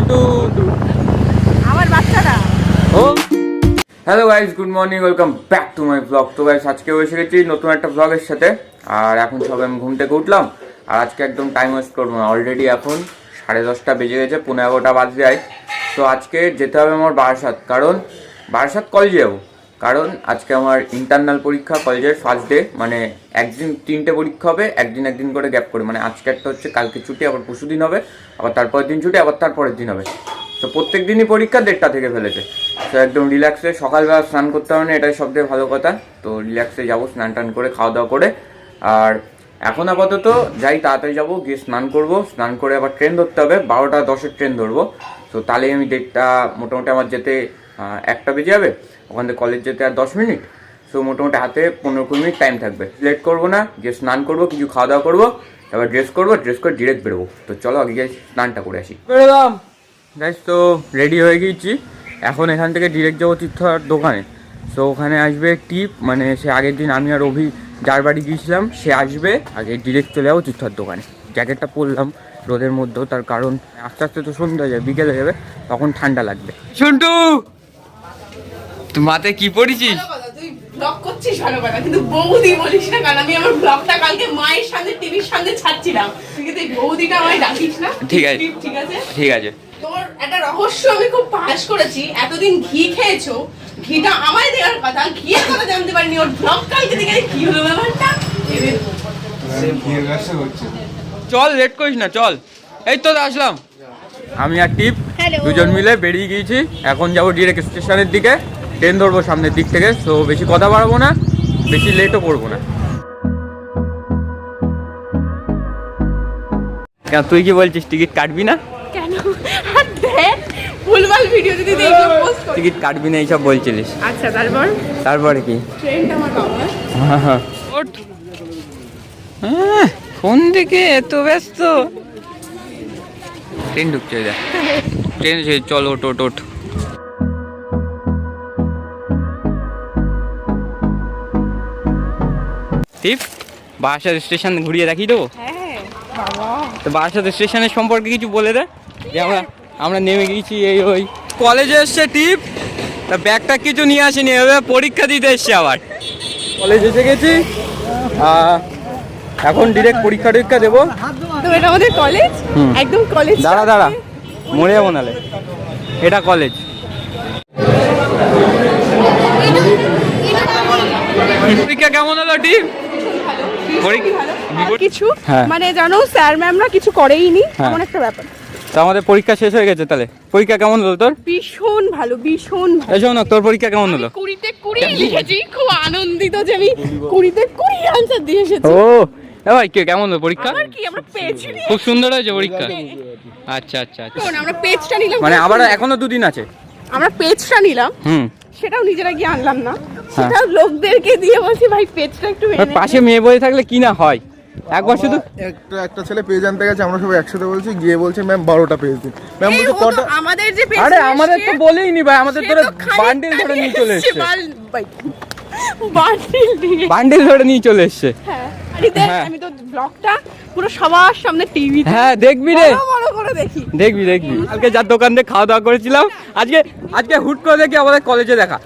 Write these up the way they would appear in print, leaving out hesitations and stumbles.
ঝন্টু আমার বাচ্চাটা। ও hello guys, good morning, welcome back to my blog. তো গাইস আজকে এসে গেছি নতুন একটা ব্লগের সাথে। আর এখন সবে আমি ঘুম থেকে উঠলাম। আর আজকে একদম টাইম ওয়েস্ট করবো না, অলরেডি এখন 10:30 বেজে গেছে, 11:15 বাজে যায়। তো আজকে যেতে হবে আমার বারাসাত, কারণ বারাসাত কলেজে যাবো। কারণ আজকে আমার ইন্টারনাল পরীক্ষা, কলেজের ফার্স্ট ডে। মানে একদিন 3টে পরীক্ষা হবে, একদিন করে গ্যাপ করে। মানে আজকে একটা হচ্ছে, কালকে ছুটি, আবার পরশু দিন হবে, আবার তারপরের দিন ছুটি, আবার তারপরের দিন হবে। তো প্রত্যেক দিনই পরীক্ষা 1:30 থেকে ফেলেছে। তো একদম রিল্যাক্সে সকালবেলা স্নান করতে হবে না, এটাই সবথেকে ভালো কথা। তো রিল্যাক্সে যাবো, স্নান টান করে, খাওয়া দাওয়া করে। আর এখন আপাতত যাই, তাড়াতাড়ি যাবো, গিয়ে স্নান করবো। স্নান করে আবার ট্রেন ধরতে হবে, 12:10 ট্রেন ধরবো। তো তাহলেই আমি মোটামুটি আমার যেতে 1টা বেজে যাবে। ওখান থেকে কলেজ যেতে আর 10 মিনিট। সো মোটামুটি হাতে 15-20 মিনিট টাইম থাকবে। লেট করবো না, গিয়ে স্নান করবো, কিছু খাওয়া দাওয়া করবো, তারপর ড্রেস করে ডিরেক্ট বেরোবো। তো চলো আগে গিয়ে স্নানটা করে আসি। বেরোলাম গাইস, তো রেডি হয়ে গিয়েছি। এখন এখান থেকে ডিরেক্ট যাবো তীর্থর দোকানে। সো ওখানে আসবে টিপ, মানে সে আগের দিন আমি আর অভি যার বাড়ি গিয়েছিলাম সে আসবে, আগে ডিরেক্ট চলে যাবো তীর্থর দোকানে। জ্যাকেটটা পরলাম রোদের মধ্যেও, তার কারণ আস্তে আস্তে তো সন্ধ্যা হয়ে যাবে, বিকেল হয়ে যাবে, তখন ঠান্ডা লাগবে। শুনটু, তুই মাথায় কি পড়েছিস? তুই ব্লগ করছিস ভালো কথা, কিন্তু বৌদি বলিস না, কারণ আমি আমার ব্লগটা কালকে মায়ের সামনে টিভির সামনে ছাড়ছিলাম। তুই কিন্তু এই বৌদিটা আমায় ডাকিস না। ঠিক আছে, ঠিক আছে, ঠিক আছে। তোর একটা রহস্য আমি খুব পাস করেছি। এতদিন ঘি খেয়েছো, ঘিটা আমায় দেওয়ার কথা, ঘিয়ের কথা জানতে পারিনি। ওর ব্লগ কালকে দেখে কি হলো ব্যাপারটা। চল, লেট করিস না, চল। এই তো আসলাম আমি আর টিপ, দুজন মিলে বেরিয়ে গিয়েছি। এখন যাবো ডিরেক্ট স্টেশনের দিকে, ট্রেন ধরবো সামনের দিক থেকে। তো বেশি কথা বাড়াবো না, বেশি লেটও করবো না। কেন, তুই কি বলছিস, টিকিট কাটবি না? কেন? ভুলভাল ভিডিও যদি দেখে পোস্ট করি। টিকিট কাটবি না এইসব বলছিলিস। আচ্ছা, তারপরে কি? ট্রেনটা আমার বাবা। ওঠ। কোন দিকে এত ব্যস্ত? ট্রেন ঢুকছে, যা ট্রেন, চল ওঠ ওঠ ওঠ। টিপ, বারাসাত স্টেশন ঘুরিয়ে রাখি দেবো। তো বারাসাত স্টেশনের সম্পর্কে কিছু বলে দে, যে আমরা নেমে গিয়েছি এই ওই কলেজে এসছে টিপ। তা ব্যাগটা কিছু নিয়ে আসেনি, এভাবে পরীক্ষা দিতে এসছে আবার। কলেজে এসে গেছি, এখন ডিরেক্ট পরীক্ষা দেবো। তো এটা আমাদের কলেজ, একদম কলেজ। দাঁড়া মরে যাবো নালে, এটা কলেজ। পরীক্ষা কেমন হলো টিপ? কিছু মানে জানো, স্যার ম্যামরা কিছু করেইনি, এমন একটা ব্যাপার। তো আমাদের পরীক্ষা শেষ হয়ে গেছে, তাহলে পরীক্ষা কেমন হলো তোর? ভীষণ ভালো, ভীষণ ভালো। এই শোন, তোর পরীক্ষা কেমন হলো? 20-তে 20 লিখেছি, খুব আনন্দিত যে আমি 20-তে 20 আনসার দিয়ে এসেছি। ও ভাই, কেমন হলো পরীক্ষা? আমার কি, আমরা পেয়েছি, খুব সুন্দর হয়েছে পরীক্ষা। আচ্ছা, আমরা পেজটা নিলাম, মানে আবার এখনো 2 দিন আছে। আমরা পেজটা নিলাম, সেটাও নিজেরা গিয়ে আনলাম না, সেটাও লোকদেরকে দিয়ে বলছি ভাই পেজটা একটু এনে। পাশে মেয়ে বসে থাকলে কি না হয়। একবার শুধু একটা ছেলে পেজ আনতে গেছে, আমরা সবাই একসাথে বলছি, গিয়ে বলছে ম্যাম 12টা পেজ দিন। ম্যাম বলছে কটা? আমাদের যে পেজ, আরে আমাদের তো বলেইনি ভাই, আমাদের তো বান্ডিল ধরে নিয়ে চলে এসেছে। বান্ডিল ধরে নিয়ে চলে এসেছে। হ্যাঁ, আমি তো ব্লগটা পুরো সবার সামনে টিভি, হ্যাঁ দেখবি রে, বড় করে দেখবি। কালকে যার দোকান থেকে খাওয়া দাওয়া করেছিলাম, আজকে হুট করে দেখি আমাদের কলেজে দেখা।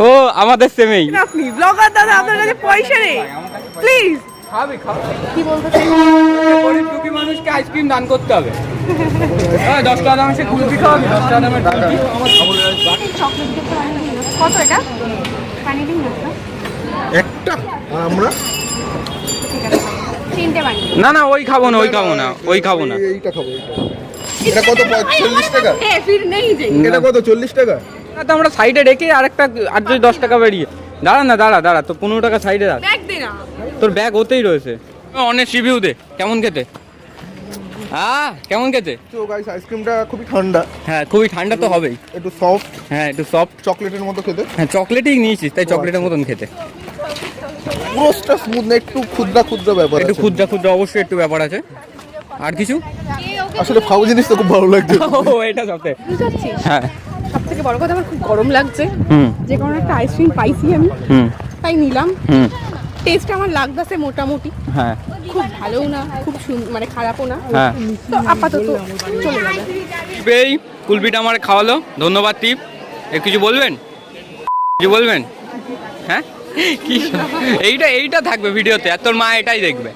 ও আমাদের সেমেই। আপনি ব্লগার দাদা, আপনার কাছে পয়সা নেই, প্লিজ। কি বলতে চাই, গরিব দুঃখী মানুষকে আইসক্রিম দান করতে হবে। 10 টাকা দামে সে কুলফি খাওয়াবি, 10 টাকা দামের কুলফি। চকলেট কত এটা? পানি দিন একটা, আর আমরা 3টে বানি। না ওই খাবো না। এইটা খাবো। এটা কত? 40 টাকা। হ্যাঁ, ফির নেই যে এটা কত? 40 টাকা। তো আমরা সাইডে রেখে আরেকটা আর যদি 10 টাকা বেরিয়ে। দাঁড়া তো 15 টাকা সাইডে রাখ। ব্যাগ দে না, তোর ব্যাগ ওতেই রয়েছে। অনেক রিভিউ দে, কেমন খেতে? কেমন খেতে? তো গাইস, আইসক্রিমটা খুবই ঠান্ডা। হ্যাঁ, খুবই ঠান্ডা তো হবেই। একটু সফট। হ্যাঁ, একটু সফট, চকলেটের মতো খেতে। হ্যাঁ চকলেটই নিয়েছিস, তাই চকলেটের মতন খেতে। পুরোটা স্মুথ না, একটু ক্ষুদ্র ব্যাপার একটু আছে। ক্ষুদ্র অবশ্যই একটু ব্যাপার আছে। আর কিছু? আসলে ফাউ জিনিসটা খুব ভালো লাগছে। ও এটা সবথেকে, হ্যাঁ সবথেকে বড় কথা, আমার খুব গরম লাগছে, যে কারণে একটা আইসক্রিম পাইছি আমি, তাই নিলাম। টেস্ট আমার লাগতেছে মোটামুটি, হ্যাঁ খুব ভালোও না, খুব মানে খারাপও না, হ্যাঁ তো আপাতত চলে যাবে। এই কুলপিটা আমার খাওয়ালো, ধন্যবাদ টিপ। কিছু বলবেন, কিছু বলবেন? হ্যাঁ কি এইটা থাকবে ভিডিওতে, আর তোর মা এটাই দেখবে।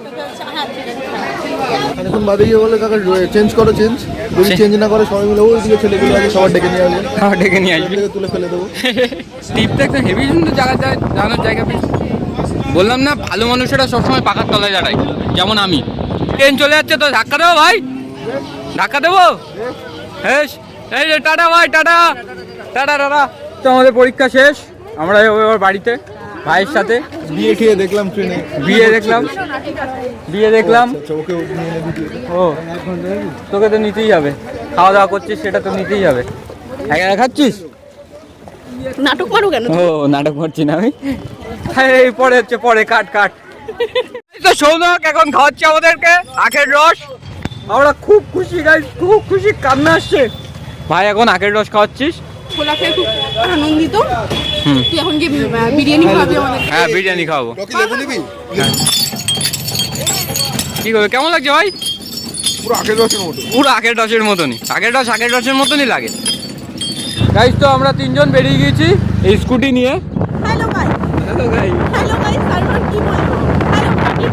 এখন বাদে গিয়ে বলে কাকা চেঞ্জ করো, চেঞ্জ যদি চেঞ্জ না করে সবাই মিলে ওইদিকে ছেলেগুলো আছে সবার ডেকে নিয়ে আসবে, খাওয়া ডেকে নিয়ে আসবি, তুলে ফেলে দেবো। টিপটা একটা হেভি সুন্দর জানার জায়গা পেয়েছি। বললাম না, ভালো মানুষেরা সবসময় পাকার তলায় দাঁড়ায়, যেমন আমি। ট্রেন চলে যাচ্ছে তো, ধাক্কা দেবো ভাই, ধাক্কা দেবো। হ্যাঁ এই যে টাটা ভাই, টাটা টাটা টাটা। তো আমাদের পরীক্ষা শেষ, আমরা যাবো এবার বাড়িতে ভাইয়ের সাথে। বিয়ে খেয়ে দেখলাম ট্রেনে, বিয়ে দেখলাম আচ্ছা ওকে নিয়ে এনে দিতে। ও তোকে তো নিতেই হবে, খাওয়া দাওয়া করছিস সেটা তো নিতেই হবে। একা খাচ্ছিস? নাটক মারো কেন? ও নাটক করছি না আমি। এই পরে হচ্ছে, পরে কাট। এই তো সৌনক এখন খাওয়াচ্ছে আমাদেরকে আখের রস। আমরা খুব খুশি গাইস, খুব খুশি, কান্না আসছে। ভাই এখন আখের রস খাওয়াচ্ছিস? ছোলা খেয়ে খুব আনন্দিত। তুই এখন গিয়ে বিরিয়ানি খাওয়াবি আমাদের। হ্যাঁ বিরিয়ানি খাওয়াবো। রকি লেবু নিবি? কি করবে, কেমন লাগছে ভাই? পুরো আখের রসের মতো। পুরো আখের রসের মতনই, আখের রসের মতনই লাগে। গাইস তো আমরা তিনজন বেরিয়ে গিয়েছি এই স্কুটি নিয়ে। Hello guys, hello guys, hello guys, তারপর কি বলবো? হ্যালো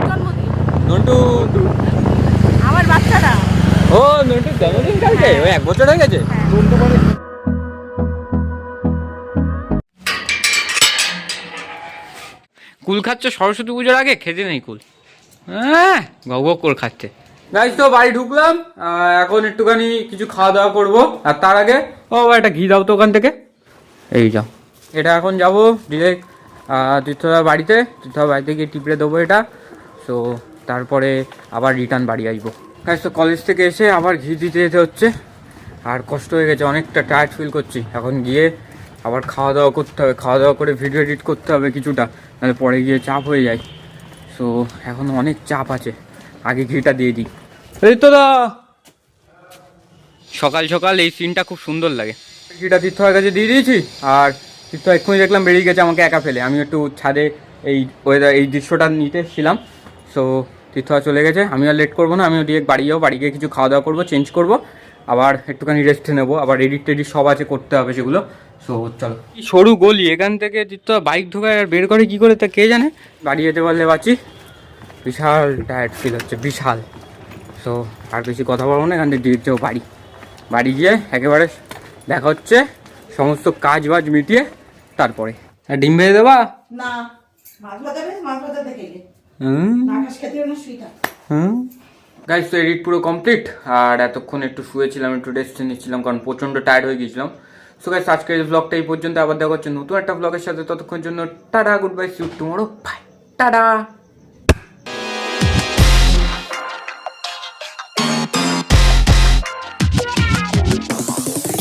জন্মদিন নন্টু। আমার বাচ্চাটা। ও নন্টুর জন্মদিন কালকে, ওই 1 বছর হয়ে গেছে। কুল খাচ্ছে সরস্বতী পুজোর আগে, খেতে নেই কুল, হ্যাঁ গগ করে খাচ্ছে। গাইস তো বাড়ি ঢুকলাম, এখন একটুখানি কিছু খাওয়া দাওয়া করবো, আর তার আগে ও একটা ঘি দাও তো ওখান থেকে। এই যাও, এটা এখন যাব ডিরেক্ট তীর্থদার বাড়িতে, তীর্থদার বাড়িতে গিয়ে টিপড়ে দেবো এটা। সো তারপরে আবার রিটার্ন বাড়ি আসবো। গাইস তো কলেজ থেকে এসে আবার ঘি দিতে যেতে হচ্ছে, আর কষ্ট হয়ে গেছে, অনেকটা টায়ার্ড ফিল করছি। এখন গিয়ে আবার খাওয়া দাওয়া করতে হবে, খাওয়া দাওয়া করে ভিডিও এডিট করতে হবে কিছুটা, নাহলে পরে গিয়ে চাপ হয়ে যায়। সো এখন অনেক চাপ আছে, আগে ঘিটা দিয়ে দিই। এই তো দা সকাল সকাল এই সিনটা খুব সুন্দর লাগে। ঘিটা তীর্থর কাছে দিয়ে দিয়েছি, আর তীর্থ এক্ষুনি দেখলাম বেরিয়ে গেছে আমাকে একা ফেলে। আমি একটু ছাদে এই ওয়েদার, এই দৃশ্যটা নিতে এসেছিলাম। সো তীর্থ চলে গেছে, আমি আর লেট করবো না, আমিও ডিরেক্ট বাড়ি যাবো, বাড়ি গিয়ে কিছু খাওয়া দাওয়া করবো, চেঞ্জ করবো, আবার একটুখানি রেস্ট নেবো, আবার এডিট টেডিট সব আছে করতে হবে সেগুলো। সো চলো, সরু গলি, এখান থেকে তীর্থ বাইক ঢোকায় আর বের করে কি করে তা কে জানে। বাড়ি যেতে পারলে বাঁচি, বিশাল টায়ার্ড ফিল হচ্ছে, বিশাল। সো আর বেশি কথা বলবো না, এখান থেকে ডিরেক্ট যাবো বাড়ি। বাড়ি গিয়ে একেবারে দেখা হচ্ছে, সমস্ত কাজ বাজ মিটিয়ে তারপরে। আর ডিম ভেজে দেবা? না মাছ ভাজা বেশ, মাছ ভাজা দেখে গে হুম না ঘাস খেতে না শুইটা। হুম গাইস তো এডিট পুরো কমপ্লিট, আর এতক্ষণ একটু শুয়েছিলাম, একটু রেস্ট নিচ্ছিলাম, কারণ প্রচণ্ড টায়ার্ড হয়ে গিয়েছিলাম। সো গাইস আজকের এই ব্লগটা এই পর্যন্ত, আবার দেখা হচ্ছে নতুন একটা ব্লগের সাথে। ততক্ষণ জন্য tata, good bye, see you tomorrow, bye, tata.